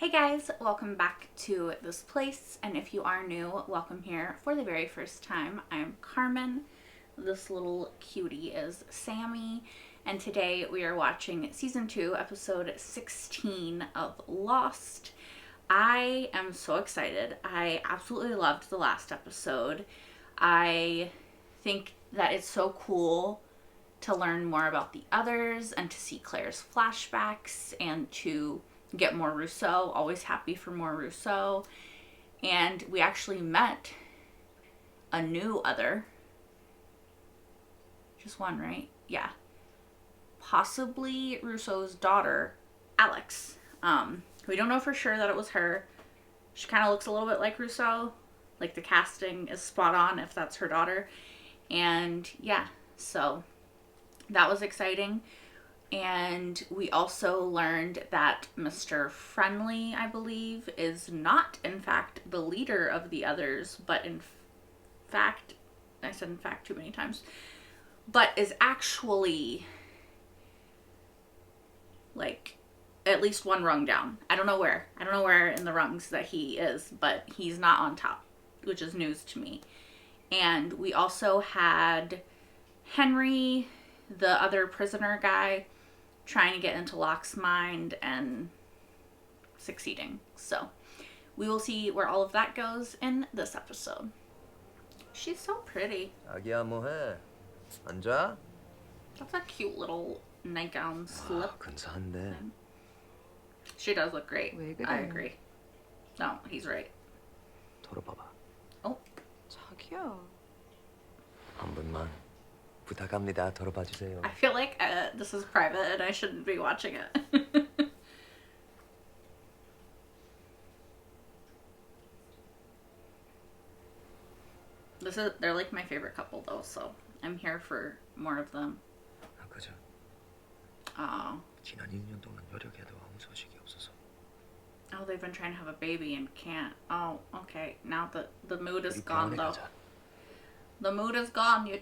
Hey guys, welcome back to this place, and if you are new, welcome here for the very first time. I'm Carmen. This little cutie is Sammy, and today we are watching season 2, episode 16 of Lost. I am so excited. I absolutely loved the last episode. I think that it's so cool to learn more about the others and to see Claire's flashbacks and to get more Rousseau. Always happy for more Rousseau. And we actually met a new other. Just one, right? Yeah. Possibly Rousseau's daughter, Alex. We don't know for sure that it was her. She kind of looks a little bit like Rousseau. Like the casting is spot on if that's her daughter. And yeah, so that was exciting. And we also learned that Mr. Friendly, I believe, is not, in fact, the leader of the others, but in fact, I said in fact too many times, but is actually, like, at least one rung down. I don't know where in the rungs that he is, but he's not on top, which is news to me. And we also had Henry, the other prisoner guy, trying to get into Locke's mind and succeeding. So we will see where all of that goes in this episode. She's so pretty. 아기야 뭐해? 안 자? That's a cute little nightgown slip. 근사한데. She does look great. 왜 그래? I agree. No, he's right. 털어봐봐. Oh. 자기야. 한 번만 부탁합니다. 털어봐 주세요. I feel like this is private and I shouldn't be watching it. They're like my favorite couple though, so I'm here for more of them. 그죠. Oh. 지난 1년 동안 여력에도 아무 소식이 없어서. Oh, they've been trying to have a baby and can't. Oh, okay. Now the mood is gone though. 가자. The mood is gone. You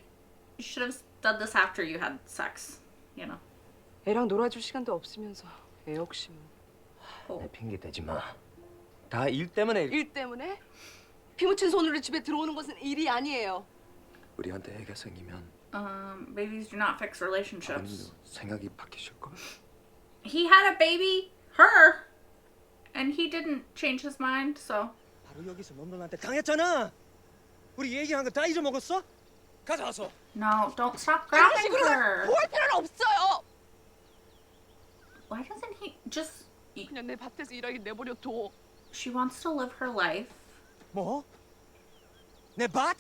should have done this after you had sex, you know. 애랑 놀아줄 시간도 없으면서 애 욕심은. Oh. 내 핑계 대지 마. 다 일 때문에. 일 때문에? 피 묻힌 손으로 집에 들어오는 것은 일이 아니에요. 우리한테 애가 생기면. Babies do not fix relationships. 생각이 바뀌실 걸. He had a baby, her, and he didn't change his mind. So. 바로 여기서 런던한테 당했잖아. 우리 얘기한 거 다 잊어먹었어? 가자 어서. No, don't stop grabbing her. 볼 필요는 없어요. Why doesn't he just? 그냥 내 밭에서 일하게 내버려 둬. She wants to live her life. 뭐? 내 밭?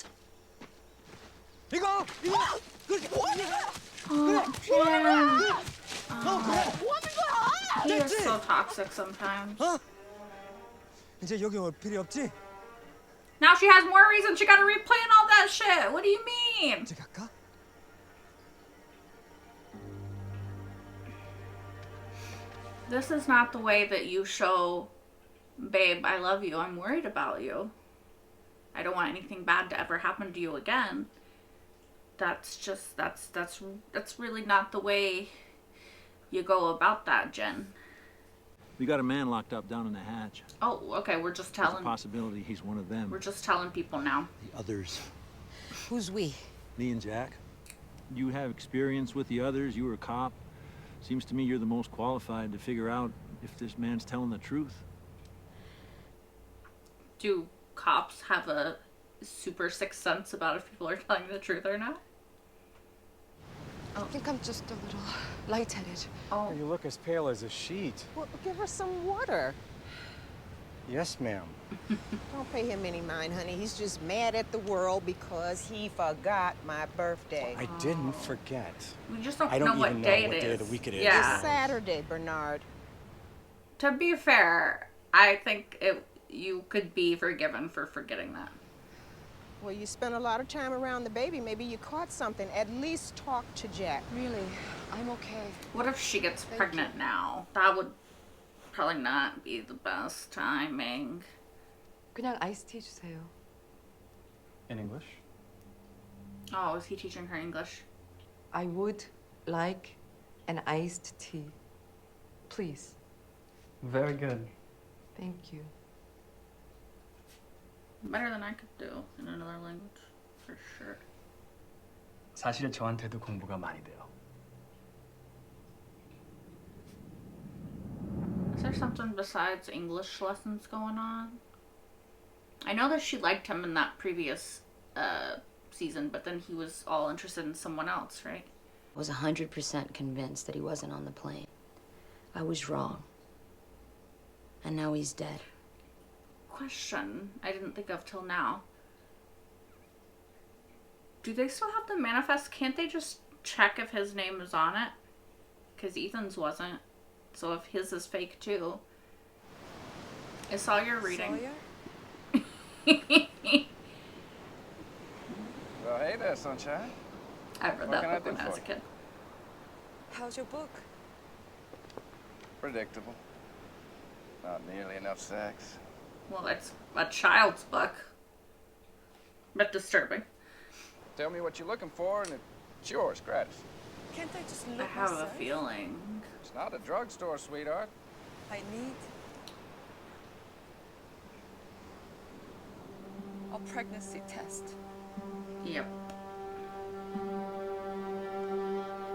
이거 그렇게 Oh, Jin. 그래. 뭐 하는 거야? He is so toxic sometimes. 어? 이제 여기 올 필요 없지? Now she has more reason she gotta replay and all that shit. What do you mean? 이제 갈까? This is not the way that you show, babe, I love you. I'm worried about you. I don't want anything bad to ever happen to you again. That's just, that's really not the way you go about that, Jen. We got a man locked up down in the hatch. Oh, okay, we're just There's a telling, possibility he's one of them. we're just telling people now. The others. Who's we? Me and Jack. You have experience with the others. You were a cop. Seems to me you're the most qualified to figure out if this man's telling the truth. Do cops have a super sixth sense about if people are telling the truth or not? I think I'm just a little lightheaded. Oh, You look as pale as a sheet. Well, give her some water. Yes, ma'am. Don't pay him any mind, honey. He's just mad at the world because he forgot my birthday. I didn't forget. we just don't, I don't know even what know day what it day is. of the week it is. Yeah. It's Saturday, Bernard. To be fair, I think you could be forgiven for forgetting that. Well, you spent a lot of time around the baby. Maybe you caught something. At least talk to Jack. Really, I'm okay. What if she gets Thank pregnant now? That would probably not be the best timing. 그냥 아이스티 주세요. In English? Oh, is he teaching her English? I would like an iced tea. Please. Very good. Thank you. Better than I could do in another language, for sure. 사실 저한테도 공부가 많이 돼요. Is there something besides English lessons going on? I know that she liked him in that previous season, but then he was all interested in someone else, right? I was 100% convinced that he wasn't on the plane. I was wrong. And now he's dead. Question I didn't think of till now. Do they still have the manifest? Can't they just check if his name is on it? Because Ethan's wasn't. So if his is fake too. I saw your reading. Sawyer? Well, hey there, sunshine. I read What can I that book do when I was for a you? kid. How's your book? Predictable. Not nearly enough sex. Well, it's a child's book. But disturbing. Tell me what you're looking for, and it's yours, gratis. Can't I just I look have a myself? feeling. It's not a drugstore, sweetheart. I need a pregnancy test. Yep.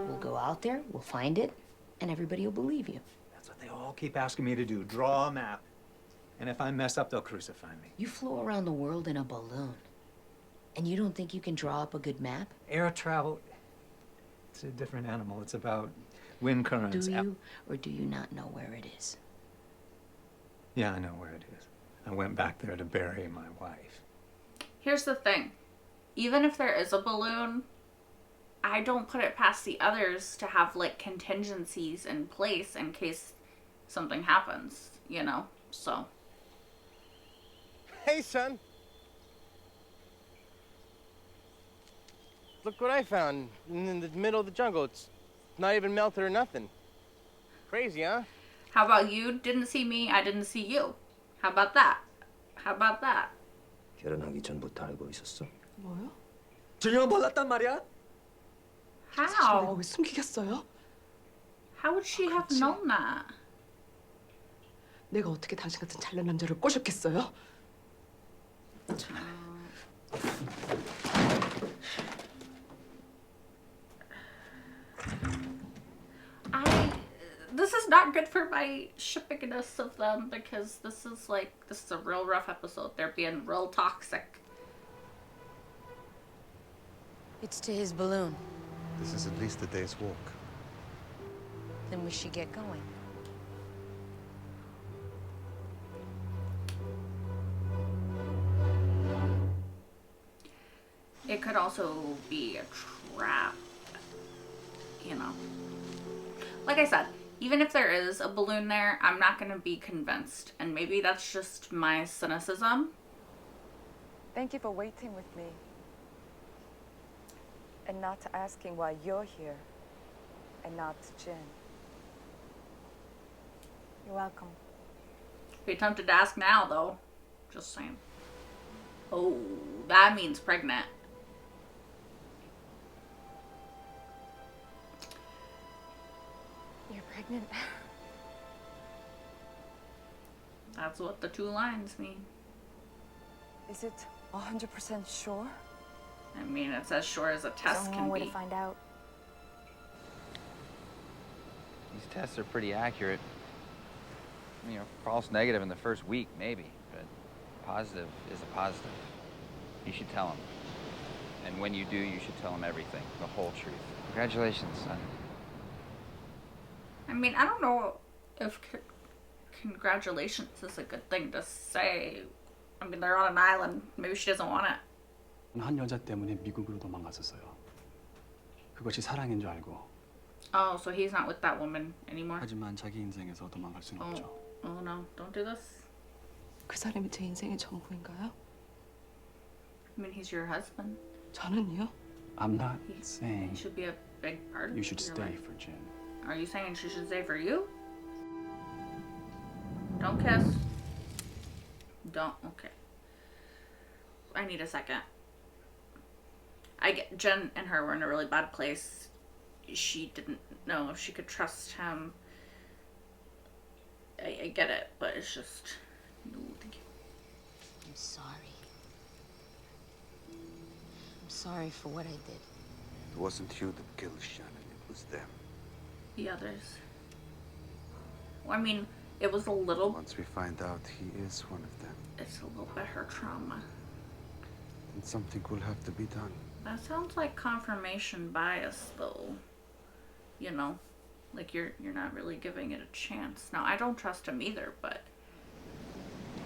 We'll go out there, we'll find it, and everybody will believe you. That's what they all keep asking me to do, draw a map. And if I mess up, they'll crucify me. You flew around the world in a balloon. And you don't think you can draw up a good map? Air travel, it's a different animal. It's about wind currents. Do you, or do you not know where it is? Yeah, I know where it is. I went back there to bury my wife. Here's the thing. Even if there is a balloon, I don't put it past the others to have, like, contingencies in place in case something happens, you know? So. Hey, son. Look what I found in the middle of the jungle. It's not even melted or nothing. Crazy, huh? How about you didn't see me, I didn't see you? How about that? How about that? 결혼하기 전부터 알고 있었어? 뭐요? 준영 몰랐단 말이야? 내가 How? 왜 숨기겠어요? How would she have known that? 내가 어떻게 당신 같은 잘난 남자를 꼬셨겠어요? This is not good for my shippiness of them because this is a real rough episode. They're being real toxic. It's to his balloon. This is at least a day's walk. Then we should get going. It could also be a trap, you know. Like I said, even if there is a balloon there, I'm not going to be convinced. And maybe that's just my cynicism. Thank you for waiting with me. And not asking why you're here. And not Jin. You're welcome. Be tempted to ask now, though. Just saying. Oh, that means pregnant. You're pregnant? That's what the two lines mean. Is it 100% sure? I mean, it's as sure as a There's test only can one way be. to find out. These tests are pretty accurate. You know, false negative in the first week, maybe, but positive is a positive. You should tell him. And when you do, you should tell him everything, the whole truth. Congratulations, son. I mean, I don't know if congratulations is a good thing to say. I mean, they're on an island. Maybe she doesn't want it. 한 여자 때문에 미국으로 도망갔었어요. 그것이 사랑인 줄 알고. Oh, so he's not with that woman anymore? 하지만 자기 인생에서 도망갈 수는 없죠. Oh no, don't do this. 그 사람이 제 인생의 전부인가요? I mean, he's your husband. 저는요? I'm not He saying should be a big part you of should your stay life. for Jin. Are you saying she should stay for you? Don't kiss. Don't. Okay. I need a second. I get Jen and her were in a really bad place. She didn't know if she could trust him. I get it, but it's just sorry. I'm sorry for what I did. It wasn't you that killed Shannon, it was them. The others. Well, I mean, it was a little... Once we find out he is one of them, it's a little bit her trauma. then something will have to be done. That sounds like confirmation bias, though. You know, like you're not really giving it a chance. Now, I don't trust him either, but...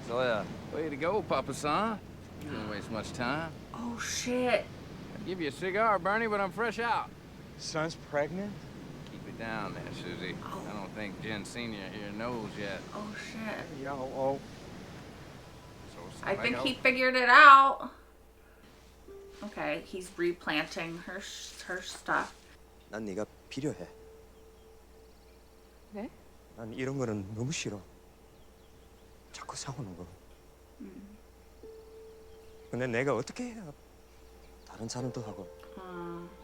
Sawyer, way to go, Papa San. You didn't waste much time. Oh, shit. I'd give you a cigar, Bernie, but I'm fresh out. Son's pregnant? Keep it down there, Susie. Oh. I don't think Jen Sr. here knows yet. Oh, shit. Yo, So, I think Sawyer, he figured it out. Okay, he's replanting her stuff. 난 네가 필요해. 네? 난 이런 거는 너무 싫어. 자꾸 싸우는 거. 근데 내가 어떻게 해야 다른 사람도 하고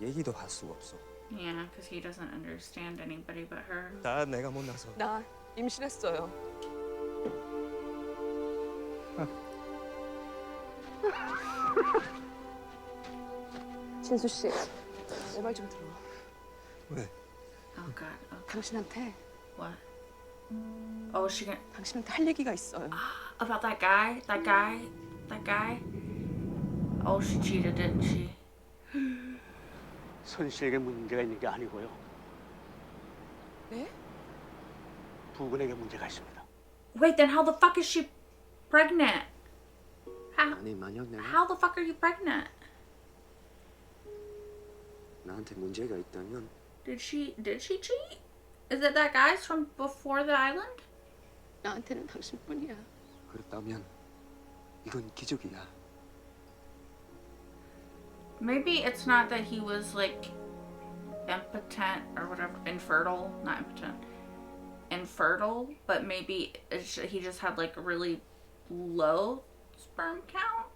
얘기도 할 수가 없어. Yeah, because he doesn't understand anybody but her. 다 내가 못나서. 나 임신했어요. 진수 씨, 내 말 좀 들어. 왜? Oh, God. Okay. 당신한테 What? Oh, she gonna... 당신한테 할 얘기가 있어요. About that guy? That guy? Oh, she cheated, didn't she? 손씨에게 문제가 있는 게 아니고요. 네? 부군에게 문제가 있습니다. Wait, then how the fuck is she pregnant? 아니 만약 내가 How the fuck are you pregnant? 나한테 문제가 있다면 Did she cheat? Is it that guy's from before the island? 나한테는 당신뿐이야. 그렇다면 이건 기적이야. Maybe it's not that he was like impotent or whatever, infertile, not impotent, infertile, but maybe he just had like a really low sperm count.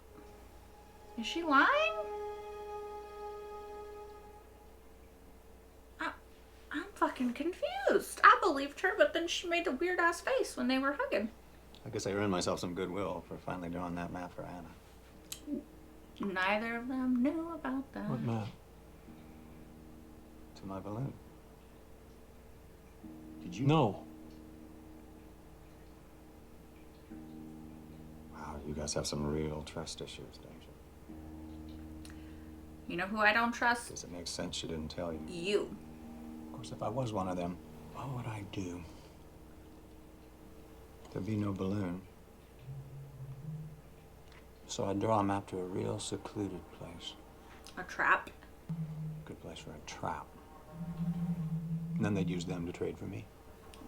Is she lying? I'm fucking confused. I believed her, but then she made a weird ass face when they were hugging. I guess I earned myself some goodwill for finally drawing that map for Anna. Neither of them knew about that. What map? To my balloon. Did you? No. Wow, you guys have some real trust issues, don't you? You know who I don't trust? Does it make sense she didn't tell you? You. Of course, if I was one of them, what would I do? There'd be no balloon. So I'd draw a map to a real secluded place. A trap. Good place for a trap. And then they'd use them to trade for me.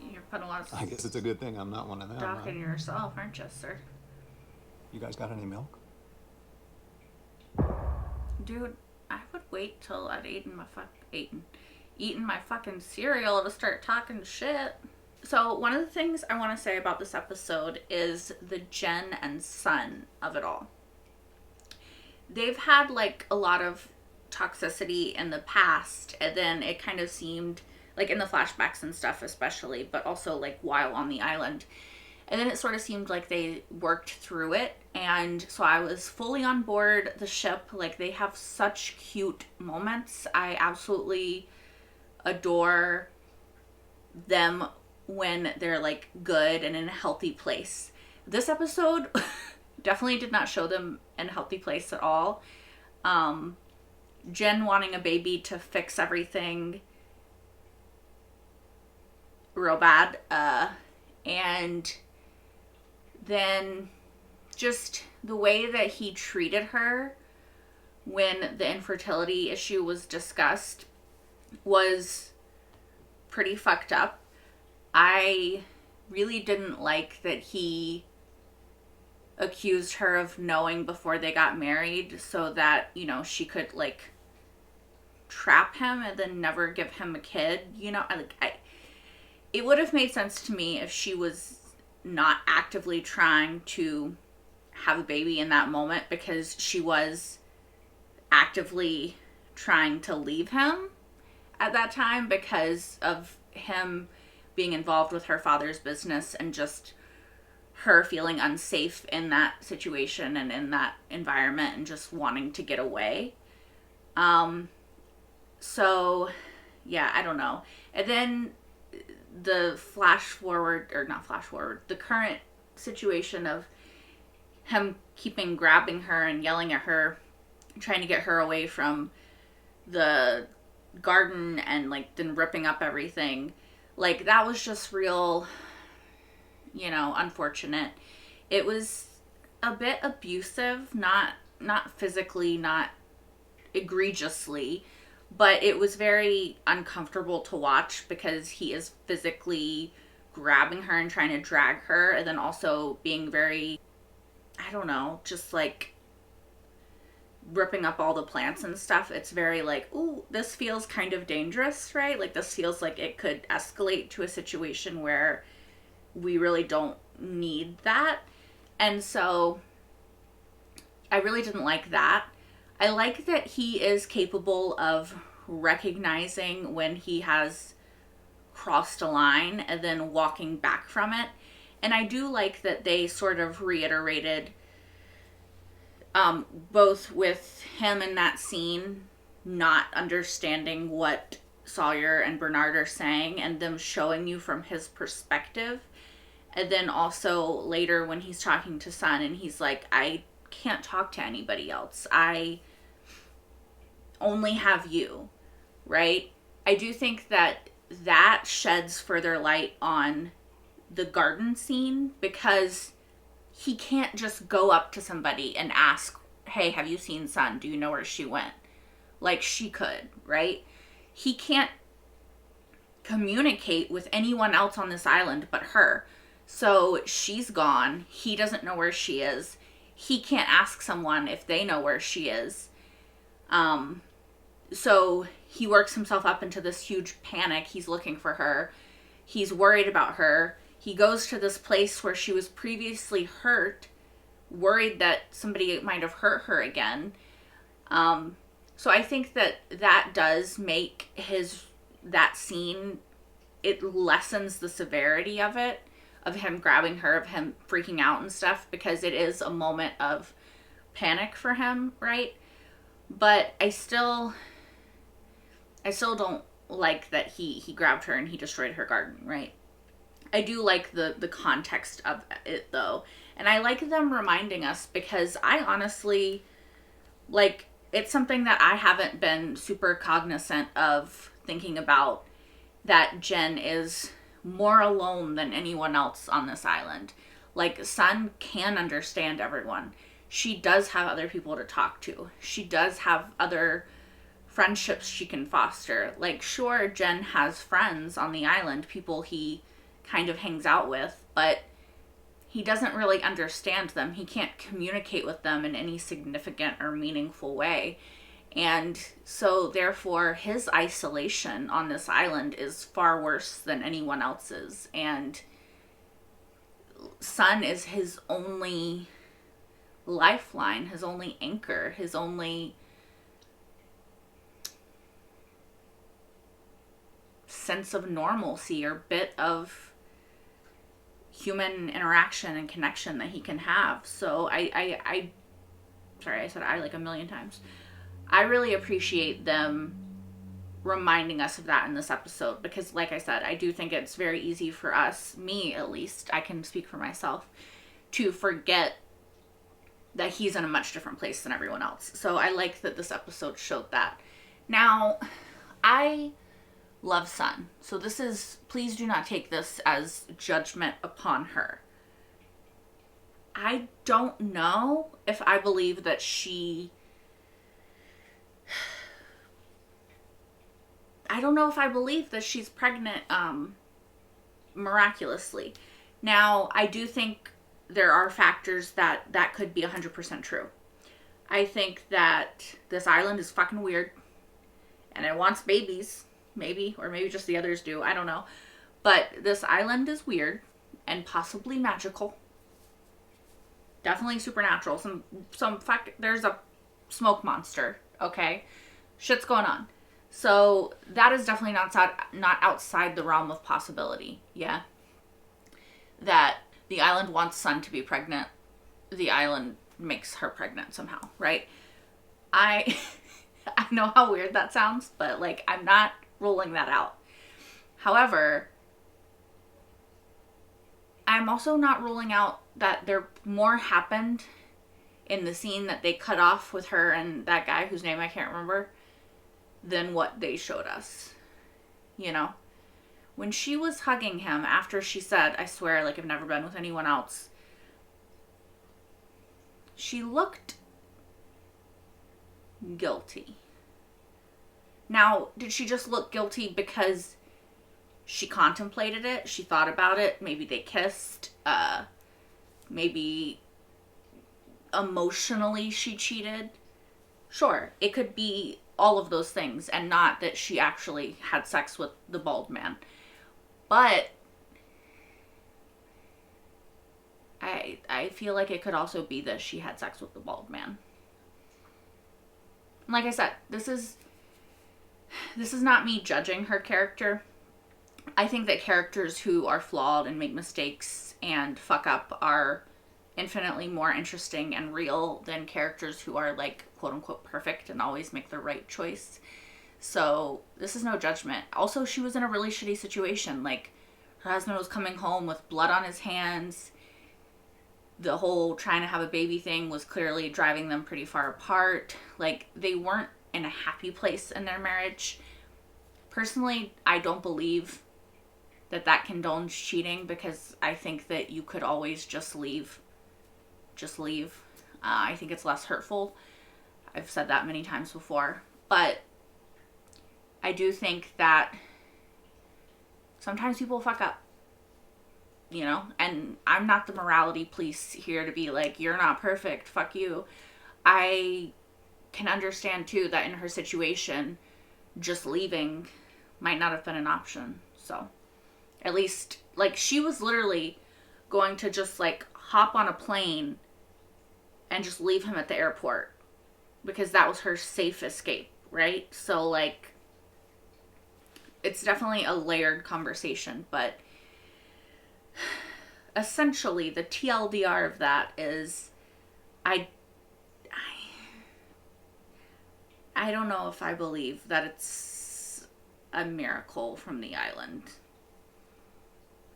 You're putting a lot of I guess it's a good thing I'm not one of them, stock in right? yourself, aren't you, sir? You guys got any milk? Dude, I would wait till I'd eaten my fucking cereal to start talking shit. So one of the things I want to say about this episode is the Jen and Sun of it all. They've had like a lot of toxicity in the past, and then it kind of seemed like in the flashbacks and stuff especially, but also like while on the island. And then it sort of seemed like they worked through it, and so I was fully on board the ship. Like, they have such cute moments. I absolutely adore them when they're like good and in a healthy place. This episode definitely did not show them in a healthy place at all. Jen wanting a baby to fix everything real bad, and then just the way that he treated her when the infertility issue was discussed was pretty fucked up. I really didn't like that he accused her of knowing before they got married so that, you know, she could like trap him and then never give him a kid. You know, it would have made sense to me if she was not actively trying to have a baby in that moment, because she was actively trying to leave him at that time because of him being involved with her father's business and just her feeling unsafe in that situation and in that environment and just wanting to get away. So yeah, I don't know. And then the the current situation of him keeping grabbing her and yelling at her, trying to get her away from the garden and like then ripping up everything. Like that was just real, you know, unfortunate. It was a bit abusive, not physically, not egregiously, but it was very uncomfortable to watch because he is physically grabbing her and trying to drag her, and then also being very, I don't know, just like ripping up all the plants and stuff. It's very like, ooh, this feels kind of dangerous, right? Like this feels like it could escalate to a situation where we really don't need that. And so I really didn't like that. I like that he is capable of recognizing when he has crossed a line and then walking back from it. And I do like that they sort of reiterated, both with him in that scene not understanding what Sawyer and Bernard are saying and them showing you from his perspective. And then also later when he's talking to Sun and he's like, I can't talk to anybody else. I only have you, right? I do think that that sheds further light on the garden scene, because he can't just go up to somebody and ask, hey, have you seen Sun? Do you know where she went? Like she could, right? He can't communicate with anyone else on this island but her. So she's gone. He doesn't know where she is. He can't ask someone if they know where she is. So he works himself up into this huge panic. He's looking for her. He's worried about her. He goes to this place where she was previously hurt, worried that somebody might have hurt her again. So I think that that does make that scene, it lessens the severity of it, of him grabbing her, of him freaking out and stuff, because it is a moment of panic for him, right? But I still don't like that he grabbed her and he destroyed her garden, right? I do like the context of it though. And I like them reminding us, because I honestly, like, it's something that I haven't been super cognizant of thinking about, that Jen is more alone than anyone else on this island. Like, Sun can understand everyone. She does have other people to talk to. She does have other friendships she can foster. Like, sure, Jen has friends on the island, people he kind of hangs out with, but he doesn't really understand them. He can't communicate with them in any significant or meaningful way. And so therefore his isolation on this island is far worse than anyone else's. And Sun is his only lifeline, his only anchor, his only sense of normalcy or bit of human interaction and connection that he can have. So I sorry, I said I like a million times. I really appreciate them reminding us of that in this episode, because like I said, I do think it's very easy for us, me at least, I can speak for myself, to forget that he's in a much different place than everyone else. So I like that this episode showed that. Now, I love Sun. So this is, please do not take this as judgment upon her. I don't know if I believe that I don't know if I believe that she's pregnant miraculously. Now, I do think there are factors that could be 100% true. I think that this island is fucking weird and it wants babies, maybe, or maybe just the others do, I don't know. But this island is weird and possibly magical. Definitely supernatural. There's a smoke monster, okay? Shit's going on. So that is definitely not outside the realm of possibility, yeah? That The island wants Sun to be pregnant. The island makes her pregnant somehow, right? I know how weird that sounds, but like, I'm not ruling that out. However, I'm also not ruling out that there more happened in the scene that they cut off with her and that guy whose name I can't remember than what they showed us. You know? When she was hugging him after she said, I swear, like, I've never been with anyone else, she looked guilty. Now, did she just look guilty because she contemplated it? She thought about it? Maybe they kissed? Maybe emotionally she cheated? Sure, it could be all of those things, and not that she actually had sex with the bald man. But I feel like it could also be that she had sex with the bald man. Like I said, this is not me judging her character. I think that characters who are flawed and make mistakes and fuck up are infinitely more interesting and real than characters who are, like, quote unquote perfect and always make the right choice. So this is no judgment. Also, she was in a really shitty situation. Like, her husband was coming home with blood on his hands. The whole trying to have a baby thing was clearly driving them pretty far apart. Like, they weren't in a happy place in their marriage. Personally, I don't believe that condones cheating, because I think that you could always just leave. Just leave. I think it's less hurtful. I've said that many times before. But I do think that sometimes people fuck up. You know? And I'm not the morality police here to be like, you're not perfect, fuck you. I can understand too that in her situation, just leaving might not have been an option. So, at least, like, she was literally going to just, like, hop on a plane and just leave him at the airport, because that was her safe escape, right? So, like, it's definitely a layered conversation, but essentially the TLDR of that is I don't know if I believe that it's a miracle from the island.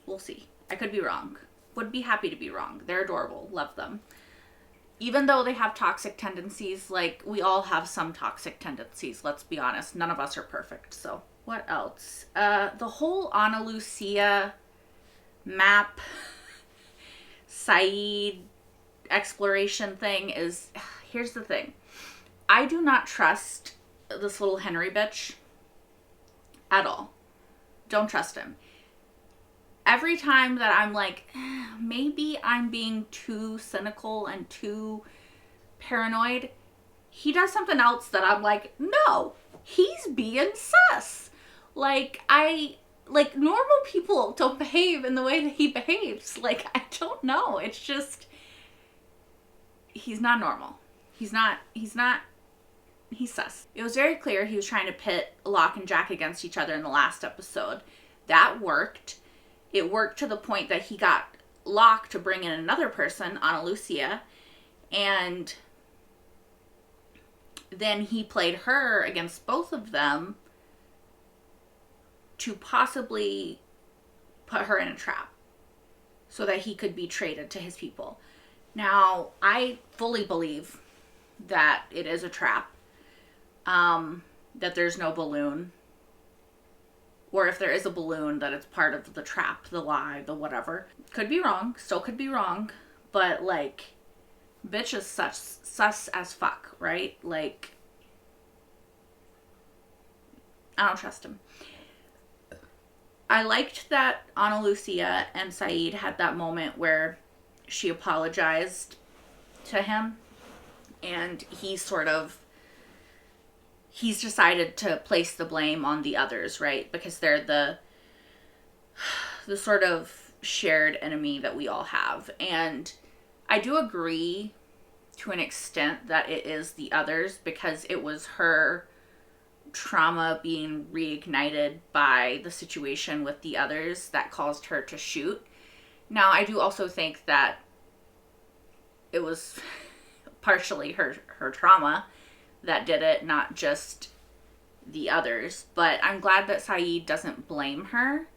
We'll see. I could be wrong. Would be happy to be wrong. They're adorable. Love them. Even though they have toxic tendencies, like, we all have some toxic tendencies, let's be honest. None of us are perfect, so. What else? The whole Ana Lucia map Saeed exploration thing is, here's the thing. I do not trust this little Henry bitch at all. Don't trust him. Every time that I'm like, maybe I'm being too cynical and too paranoid, he does something else that I'm like, no, he's being sus. Like, normal people don't behave in the way that he behaves. Like, I don't know. It's just, he's not normal. He's sus. It was very clear he was trying to pit Locke and Jack against each other in the last episode. That worked. It worked to the point that he got Locke to bring in another person, Ana Lucia, and then he played her against both of them to possibly put her in a trap so that he could be traded to his people. Now, I fully believe that it is a trap, that there's no balloon, or if there is a balloon, that it's part of the trap, the lie, the whatever. Could be wrong, still could be wrong, but, like, bitch is sus as fuck, right? Like, I don't trust him. I liked that Ana Lucia and Saeed had that moment where she apologized to him, and he's decided to place the blame on the others, right? Because they're the sort of shared enemy that we all have. And I do agree to an extent that it is the others, because it was her trauma being reignited by the situation with the others that caused her to shoot. Now, I do also think that it was partially her trauma that did it, not just the others. But I'm glad that Saeed doesn't blame her.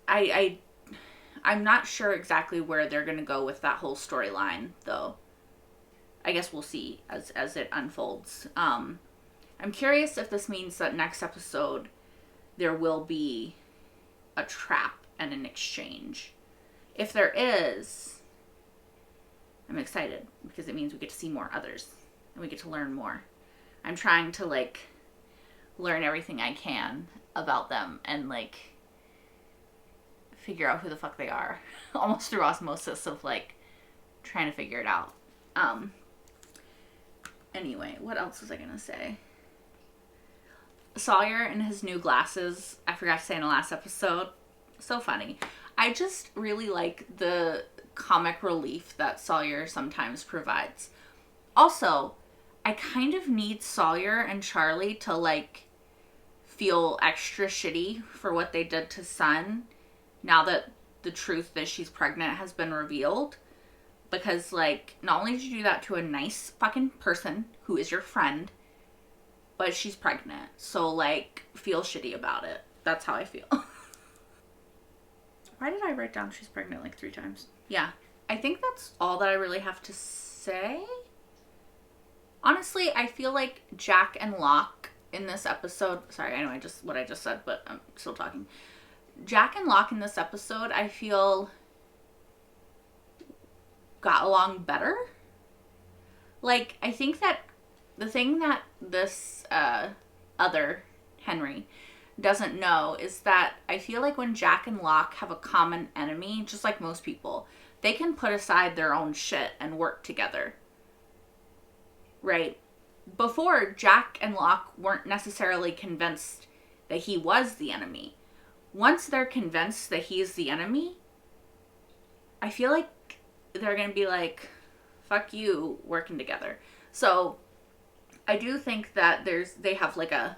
I'm not sure exactly where they're going to go with that whole storyline, though. I guess we'll see as it unfolds. I'm curious if this means that next episode there will be a trap and an exchange. If there is, I'm excited because it means we get to see more others and we get to learn more. I'm trying to like learn everything I can about them and like figure out who the fuck they are almost through osmosis of like trying to figure it out. Anyway, what else was I gonna say? Sawyer and his new glasses, I forgot to say in the last episode, so funny. I just really like the comic relief that Sawyer sometimes provides. Also, I kind of need Sawyer and Charlie to like feel extra shitty for what they did to Sun now that the truth that she's pregnant has been revealed. Because like, not only did you do that to a nice fucking person who is your friend, but she's pregnant. So like, feel shitty about it. That's how I feel. Why did I write down she's pregnant like 3 times? Yeah. I think that's all that I really have to say. Honestly, I feel like Jack and Locke in this episode... Sorry, I know what I just said, but I'm still talking. Jack and Locke in this episode, I feel got along better. Like, I think that the thing that this other Henry doesn't know is that I feel like when Jack and Locke have a common enemy, just like most people, they can put aside their own shit and work together. Right? Before, Jack and Locke weren't necessarily convinced that he was the enemy. Once they're convinced that he's the enemy, I feel like they're going to be like, fuck you, working together. So I do think that they have like an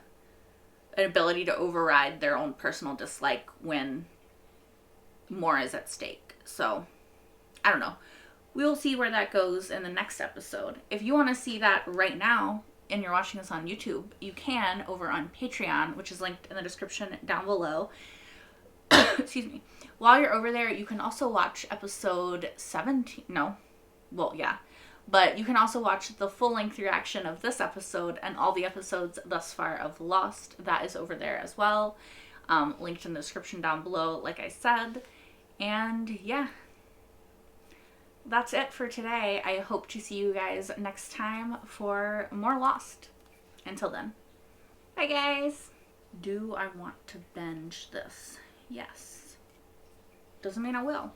ability to override their own personal dislike when more is at stake. So I don't know. We'll see where that goes in the next episode. If you want to see that right now and you're watching this on YouTube, you can over on Patreon, which is linked in the description down below. Excuse me. While you're over there, you can also watch episode 17. No. Well, yeah. But you can also watch the full-length reaction of this episode and all the episodes thus far of Lost. That is over there as well. Linked in the description down below, like I said. And yeah. That's it for today. I hope to see you guys next time for more Lost. Until then. Bye, guys. Do I want to binge this? Yes. Doesn't mean I will.